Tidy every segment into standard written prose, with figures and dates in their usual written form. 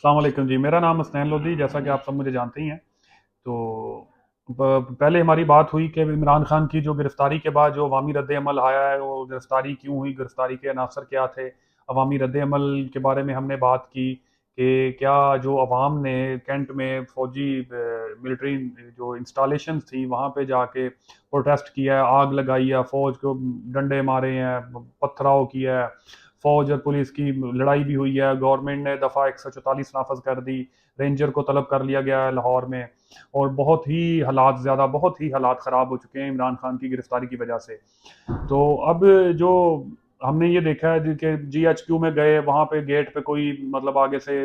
अस्सलाम वालेकुम जी। मेरा नाम हसनैन लोधी, जैसा कि आप सब मुझे जानते ही हैं। तो पहले हमारी बात हुई कि इमरान खान की जो गिरफ्तारी के बाद जो अवामी रद्द अमल आया है, वो गिरफ्तारी क्यों हुई, गिरफ्तारी के अनासर क्या थे, अवामी रद्द अमल के बारे में हमने बात की कि क्या जो अवाम ने कैंट में फ़ौजी मिलिट्री जो इंस्टॉलेशन थी वहाँ पे जाके प्रोटेस्ट किया है, आग लगाई है, फ़ौज को डंडे मारे हैं, पथराव किया है, फौज और पुलिस की लड़ाई भी हुई है, गवर्नमेंट ने दफ़ा 144 नाफज कर दी, रेंजर को तलब कर लिया गया है लाहौर में, और बहुत ही हालात ख़राब हो चुके हैं इमरान खान की गिरफ्तारी की वजह से। तो अब जो हमने ये देखा है कि GHQ में गए, वहाँ पे गेट पे कोई मतलब आगे से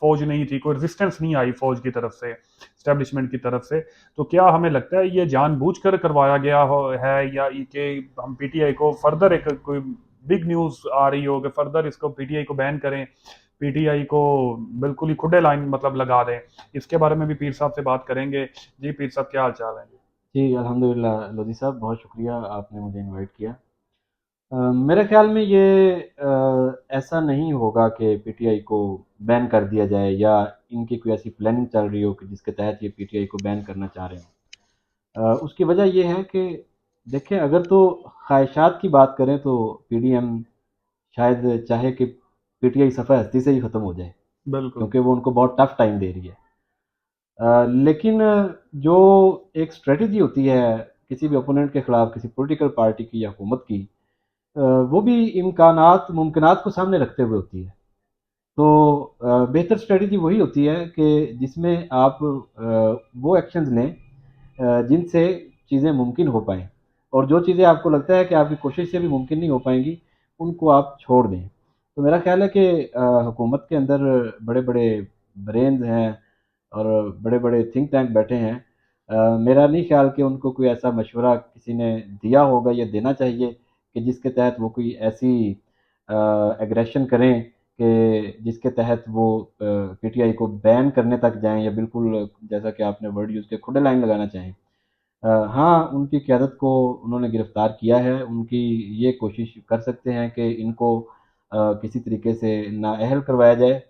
फौज नहीं थी, कोई रेजिस्टेंस नहीं आई फौज की तरफ से, स्टैब्लिशमेंट की तरफ से। तो क्या हमें लगता है ये जानबूझकर करवाया गया है, या कि हम PTI को फर्दर एक कोई बिग न्यूज़ आ रही हो कि फर्दर इसको PTI को बैन करें, PTI को बिल्कुल ही खुले लाइन मतलब लगा दें? इसके बारे में भी पीर साहब से बात करेंगे। जी पीर साहब, क्या हाल चाल है? जी, अल्हम्दुलिल्लाह लोधी साहब, बहुत शुक्रिया आपने मुझे इनवाइट किया। मेरे ख़्याल में ये ऐसा नहीं होगा कि पीटीआई को बैन कर दिया जाए या इनकी कोई ऐसी प्लानिंग चल रही हो कि जिसके तहत ये पीटीआई को बैन करना चाह रहे हों। उसकी वजह ये है कि देखें, अगर तो ख़्वाहिशात की बात करें तो पीडीएम शायद चाहे कि पीटीआई सफ़े हस्ती से ही ख़त्म हो जाए, बिल्कुल। क्योंकि वो उनको बहुत टफ़ टाइम दे रही है। लेकिन जो एक स्ट्रेटजी होती है किसी भी ओपोनेंट के खिलाफ किसी पॉलिटिकल पार्टी की या हुकूमत की, वो भी इम्कानात मुमकिनात को सामने रखते हुए होती है। तो बेहतर स्ट्रेटजी वही होती है कि जिसमें आप वो एक्शंस लें जिनसे चीज़ें मुमकिन हो पाएँ, और जो चीज़ें आपको लगता है कि आपकी कोशिश से भी मुमकिन नहीं हो पाएँगी, उनको आप छोड़ दें। तो मेरा ख़्याल है कि हुकूमत के अंदर बड़े-बड़े ब्रेन्स हैं और बड़े-बड़े थिंक टैंक बैठे हैं। मेरा नहीं ख़्याल कि उनको कोई ऐसा मशवरा किसी ने दिया होगा या देना चाहिए कि जिसके तहत वो कोई ऐसी एग्रेशन करें कि जिसके तहत वो पीटीआई को बैन करने तक जाएँ या बिल्कुल जैसा कि आपने वर्ड यूज़ किया, खुले लाइन लगाना चाहें। हाँ, उनकी क़यादत को उन्होंने गिरफ़्तार किया है, उनकी ये कोशिश कर सकते हैं कि इनको किसी तरीके से नाअहल करवाया जाए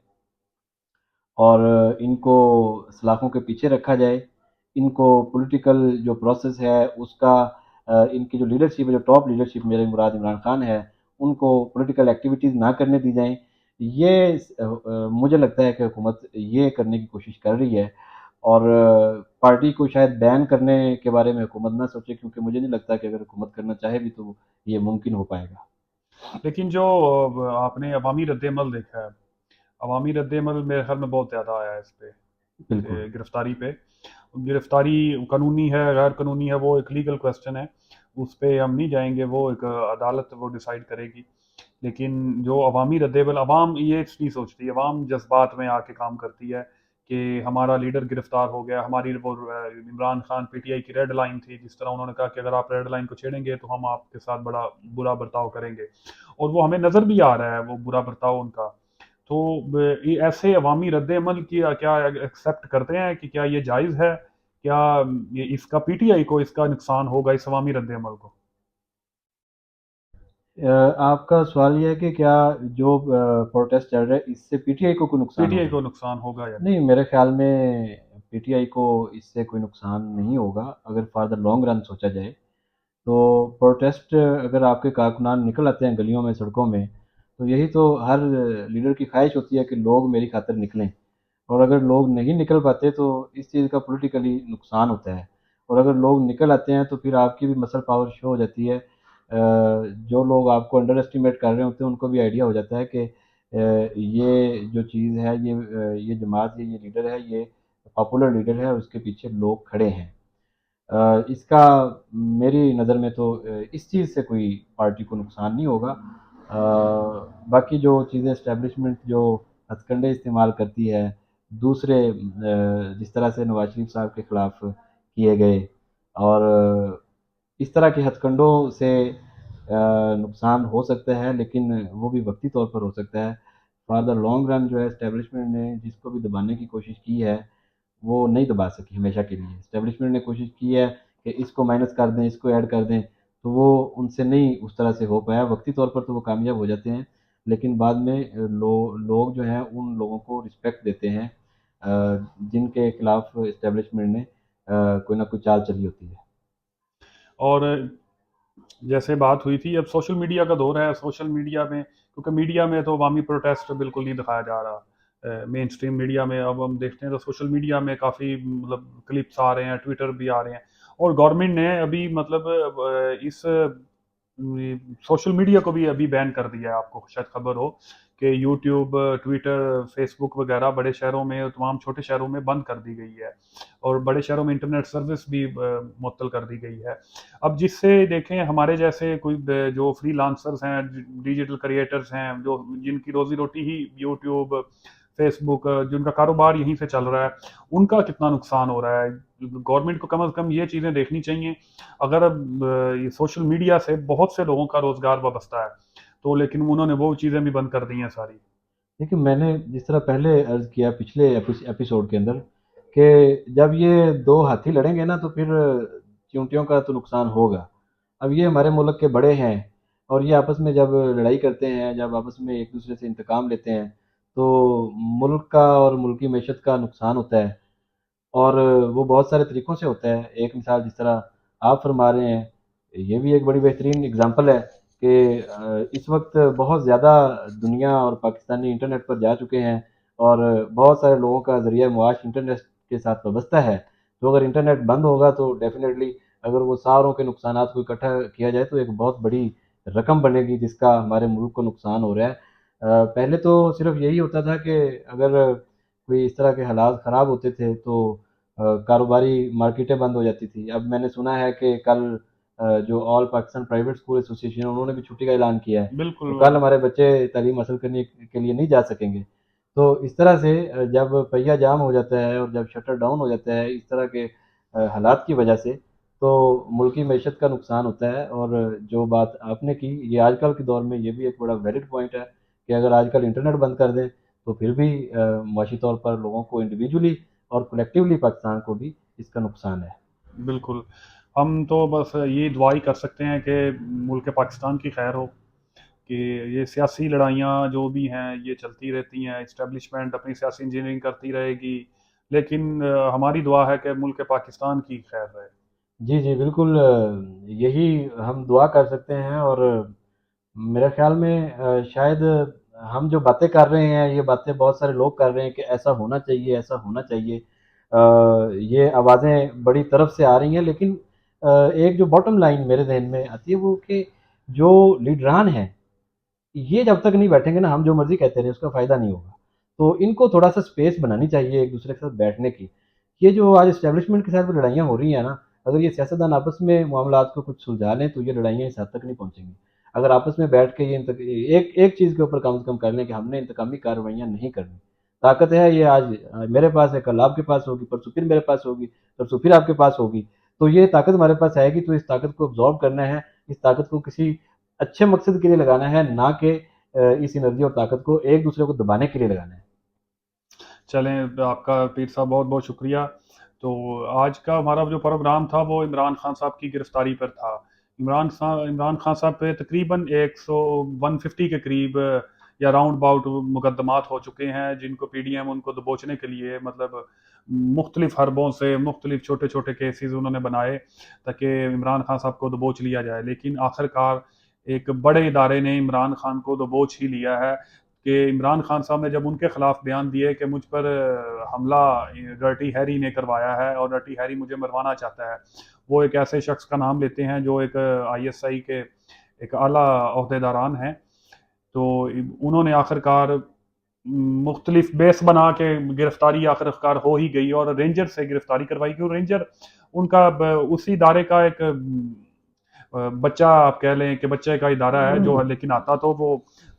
और इनको सलाखों के पीछे रखा जाए। इनको पॉलिटिकल जो प्रोसेस है उसका इनकी जो लीडरशिप है, जो टॉप लीडरशिप मेरे मुराद इमरान खान है, उनको पॉलिटिकल एक्टिविटीज़ ना करने दी जाएँ। ये मुझे लगता है कि हुकूमत ये करने की कोशिश कर रही है, और पार्टी को शायद बैन करने के बारे में हुकूमत ना सोचे, क्योंकि मुझे नहीं लगता कि अगर हुकूमत करना चाहे भी तो ये मुमकिन हो पाएगा। लेकिन जो आपने अवामी रद्द-ए-अमल देखा है, अवामी रद्द-ए-अमल मेरे ख़्याल में बहुत ज़्यादा आया है इस पे, बिल्कुल। गिरफ़्तारी पे। गिरफ़्तारी कानूनी है, गैर कानूनी है, वो एक लीगल क्वेश्चन है। उस पे हम नहीं जाएँगे, वो एक अदालत वो डिसाइड करेगी। लेकिन जो अवामी रद्द-ए-अमल, अवाम ये नहीं सोचती, अवाम जज़्बात में आके काम करती है कि हमारा लीडर गिरफ़्तार हो गया, हमारी वो इमरान खान PTI की रेड लाइन थी, जिस तरह उन्होंने कहा कि अगर आप रेड लाइन को छेड़ेंगे तो हम आपके साथ बड़ा बुरा बर्ताव करेंगे। और वो हमें नज़र भी आ रहा है, वो बुरा बर्ताव उनका। तो ये ऐसे अवामी रद्द-ए-अमल की क्या एक्सेप्ट करते हैं कि क्या ये जायज़ है? क्या ये इसका PTI को इसका नुकसान होगा, इस अवामी रद्द-ए-अमल को? आपका सवाल ये है कि क्या जो प्रोटेस्ट चल रहा है इससे पीटीआई को कोई नुकसान PTI होगा? को नुकसान होगा या नहीं? नहीं, मेरे ख़्याल में पीटीआई को इससे कोई नुकसान नहीं होगा, अगर फ़ॉर द लॉन्ग रन सोचा जाए। तो प्रोटेस्ट अगर आपके कारकुनान निकल आते हैं गलियों में, सड़कों में, तो यही तो हर लीडर की ख़्वाहिश होती है कि लोग मेरी खातिर निकलें। और अगर लोग नहीं निकल पाते तो इस चीज़ का पॉलिटिकली नुकसान होता है। और अगर लोग निकल आते हैं तो फिर आपकी भी मसल पावर शो हो जाती है। जो लोग आपको अंडर एस्टिमेट कर रहे होते हैं उनको भी आइडिया हो जाता है कि ये जो चीज़ है, ये जमात, ये लीडर है, ये पॉपुलर लीडर है और उसके पीछे लोग खड़े हैं। इसका मेरी नज़र में तो इस चीज़ से कोई पार्टी को नुकसान नहीं होगा। बाकी जो चीज़ें एस्टेब्लिशमेंट जो हथकंडे इस्तेमाल करती है, दूसरे जिस तरह से नवाज़ शरीफ साहब के खिलाफ किए गए, और इस तरह के हथकंडों से नुकसान हो सकता है, लेकिन वो भी वक्ती तौर पर हो सकता है। फॉर द लॉन्ग रन जो है एस्टेब्लिशमेंट ने जिसको भी दबाने की कोशिश की है, वो नहीं दबा सकी हमेशा के लिए। एस्टेब्लिशमेंट ने कोशिश की है कि इसको माइनस कर दें, इसको ऐड कर दें, तो वो उनसे नहीं उस तरह से हो पाया। वक्ती तौर पर तो वो कामयाब हो जाते हैं, लेकिन बाद में लोग जो हैं उन लोगों को रिस्पेक्ट देते हैं जिनके खिलाफ इस्टेब्लिशमेंट ने कोई ना कोई चाल चली होती है। और जैसे बात हुई थी, अब सोशल मीडिया का दौर है। सोशल मीडिया में, क्योंकि मीडिया में तो अवामी प्रोटेस्ट बिल्कुल नहीं दिखाया जा रहा, मेन स्ट्रीम मीडिया में अब हम देखते हैं तो सोशल मीडिया में काफ़ी मतलब क्लिप्स आ रहे हैं, ट्विटर भी आ रहे हैं। और गवर्नमेंट ने अभी मतलब इस सोशल मीडिया को भी अभी बैन कर दिया है। आपको शायद खबर हो कि यूट्यूब, ट्विटर, फेसबुक वगैरह बड़े शहरों में, तमाम छोटे शहरों में बंद कर दी गई है। और बड़े शहरों में इंटरनेट सर्विस भी मुअत्तल कर दी गई है। अब जिससे देखें हमारे जैसे कोई जो फ्रीलांसर्स हैं, डिजिटल क्रिएटर्स हैं, जो जिनकी रोजी रोटी ही यूट्यूब, फेसबुक, जिनका कारोबार यहीं से चल रहा है, उनका कितना नुकसान हो रहा है। गवर्नमेंट को कम से कम ये चीज़ें देखनी चाहिए। अगर अब ये सोशल मीडिया से बहुत से लोगों का रोजगार वाबस्ता है, तो लेकिन उन्होंने वो चीज़ें भी बंद कर दी हैं सारी। देखिए, मैंने जिस तरह पहले अर्ज़ किया पिछले एपिसोड के अंदर कि जब ये 2 हाथी लड़ेंगे ना तो फिर चींटियों का तो नुकसान होगा। अब ये हमारे मुल्क के बड़े हैं और ये आपस में जब लड़ाई करते हैं, जब आपस में एक-दूसरे से इंतकाम लेते हैं, तो मुल्क का और मुल्की मईशत का नुकसान होता है। और वो बहुत सारे तरीकों से होता है। एक मिसाल जिस तरह आप फरमा रहे हैं, ये भी एक बड़ी बेहतरीन एग्ज़ाम्पल है कि इस वक़्त बहुत ज़्यादा दुनिया और पाकिस्तानी इंटरनेट पर जा चुके हैं और बहुत सारे लोगों का ज़रिया मुआश इंटरनेट के साथ वाबस्ता है। तो अगर इंटरनेट बंद होगा तो डेफ़िनेटली अगर वो सारों के नुकसानात को इकट्ठा किया जाए तो एक बहुत बड़ी रकम बनेगी जिसका हमारे मुल्क को नुकसान हो रहा है। पहले तो सिर्फ़ यही होता था कि अगर कोई इस तरह के हालात ख़राब होते थे तो कारोबारी मार्केटें बंद हो जाती थी। अब मैंने सुना है कि कल जो all Pakistan private school association है उन्होंने भी छुट्टी का ऐलान किया है। तो बिल्कुल। कल हमारे बच्चे तालीम हासिल करने के लिए नहीं जा सकेंगे। तो इस तरह से जब पहिया जाम हो जाता है और जब शटर डाउन हो जाता है इस तरह के हालात की वजह से, तो मुल्की मईशत का नुकसान होता है। और जो बात आपने की, ये आजकल के दौर में ये भी एक बड़ा वैलिड पॉइंट है कि अगर आजकल इंटरनेट बंद कर दें, तो फिर भी मुआशी तौर पर लोगों को इंडिविजुअली और कलेक्टिवली पाकिस्तान को भी इसका नुकसान है। बिल्कुल। हम तो बस ये दुआ ही कर सकते हैं कि मुल्क पाकिस्तान की खैर हो, कि ये सियासी लड़ाइयाँ जो भी हैं ये चलती रहती हैं, इस्टेब्लिशमेंट अपनी सियासी इंजीनियरिंग करती रहेगी, लेकिन हमारी दुआ है कि मुल्क पाकिस्तान की खैर रहे। जी, जी, बिल्कुल यही हम दुआ कर सकते हैं। और मेरे ख़्याल में शायद हम जो बातें कर रहे हैं, ये बातें बहुत सारे लोग कर रहे हैं कि ऐसा होना चाहिए, ऐसा होना चाहिए। ये आवाज़ें बड़ी तरफ से आ रही हैं, लेकिन एक जो बॉटम लाइन मेरे ज़हन में आती है वो कि जो लीडरान हैं, ये जब तक नहीं बैठेंगे ना, हम जो मर्ज़ी कहते रहें, उसका फ़ायदा नहीं होगा। तो इनको थोड़ा-सा स्पेस बनानी चाहिए एक-दूसरे के साथ बैठने की। ये जो आज एस्टेब्लिशमेंट के साथ जो लड़ाइयाँ हो रही हैं ना, अगर ये सियासतदान आपस में मामलात को कुछ सुलझा लें, तो ये लड़ाइयाँ इस हद तक नहीं पहुँचेंगी। अगर आपस में बैठ के ये एक एक चीज़ के ऊपर कम से कम कर लें कि हमने इंतकामी कार्रवाइयाँ नहीं करनी। ताकत है ये आज मेरे पास है, कल आपके पास होगी, परसों फिर मेरे पास होगी, परसों फिर आपके पास होगी। तो ये ताकत हमारे पास आएगी, तो इस ताकत को अब्ज़ॉर्ब करना है, इस ताकत को किसी अच्छे मकसद के लिए लगाना है, ना कि इस एनर्जी और ताकत को एक-दूसरे को दबाने के लिए लगाना है। चलें, आपका पीर साहब बहुत बहुत शुक्रिया। तो आज का हमारा जो प्रोग्राम था वो इमरान खान साहब की गिरफ्तारी पर था। इमरान खान साहब पे तकरीबन 150 के करीब या राउंड अबाउट मुकदमात हो चुके हैं, जिनको पीडीएम उनको दबोचने के लिए मतलब मुख्तलिफ हरबों से मुख्तलिफ छोटे छोटे केसेस उन्होंने बनाए ताकि इमरान खान साहब को दबोच लिया जाए। लेकिन आखिरकार एक बड़े इदारे ने इमरान खान को दबोच ही लिया है कि इमरान खान साहब ने जब उनके खिलाफ बयान दिए कि मुझ पर हमला डर्टी हैरी ने करवाया है और डर्टी हैरी मुझे मरवाना चाहता है। वो एक ऐसे शख्स का नाम लेते हैं जो एक आईएसआई के एक आला अहदेदारान हैं। तो उन्होंने आखिरकार मुख्तलिफ बेस बना के गिरफ्तारी आखिरकार हो ही गई और रेंजर से गिरफ्तारी करवाई गई। रेंजर उनका उसी इदारे का एक बच्चा, आप कह लें कि बच्चे का इदारा है जो है, लेकिन आता तो वो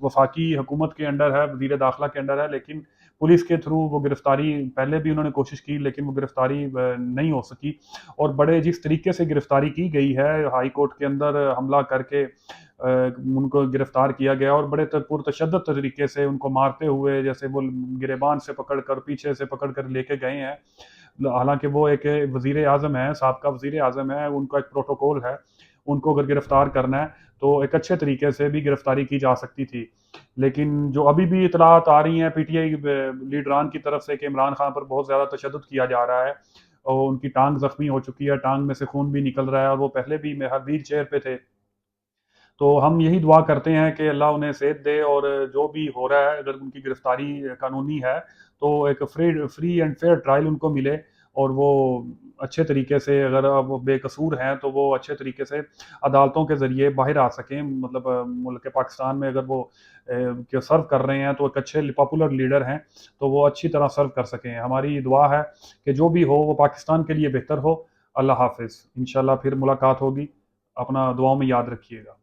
वफाकी हुकूमत के अंडर है, वजीर दाखिला के अंडर है, लेकिन पुलिस के थ्रू वो गिरफ्तारी पहले भी उन्होंने कोशिश की लेकिन वो गिरफ्तारी नहीं हो सकी। और बड़े जिस तरीके से गिरफ्तारी की गई है, हाई कोर्ट के अंदर हमला करके उनको गिरफ्तार किया गया और बड़े पुरतशद्दद तरीके से उनको मारते हुए, जैसे वो गिरेबान से पकड़ कर पीछे से पकड़ कर लेके गए हैं। हालांकि वो एक वजीर आजम है, साहब का वजीर आजम है, उनका एक प्रोटोकॉल है, उनको अगर गिरफ्तार करना है तो एक अच्छे तरीके से भी गिरफ्तारी की जा सकती थी। लेकिन जो अभी भी इतलात आ रही हैं पीटीआई लीडरान की तरफ से कि इमरान खान पर बहुत ज़्यादा तशद्दुद किया जा रहा है और उनकी टांग ज़ख्मी हो चुकी है, टांग में से खून भी निकल रहा है और वो पहले भी व्हील चेयर पे थे। तो हम यही दुआ करते हैं कि अल्लाह उन्हें सेहत दे और जो भी हो रहा है, अगर उनकी गिरफ्तारी कानूनी है तो एक फ्री एंड फेयर ट्रायल उनको मिले और वो अच्छे तरीके से, अगर वो बेकसूर हैं तो वो अच्छे तरीके से अदालतों के ज़रिए बाहर आ सकें। मतलब मुल्क पाकिस्तान में अगर वो सर्व कर रहे हैं तो एक अच्छे पॉपुलर लीडर हैं, तो वो अच्छी तरह सर्व कर सकें। हमारी दुआ है कि जो भी हो वो पाकिस्तान के लिए बेहतर हो। अल्लाह हाफिज़। इंशाल्लाह फिर मुलाकात होगी। अपना दुआओं में याद रखिएगा।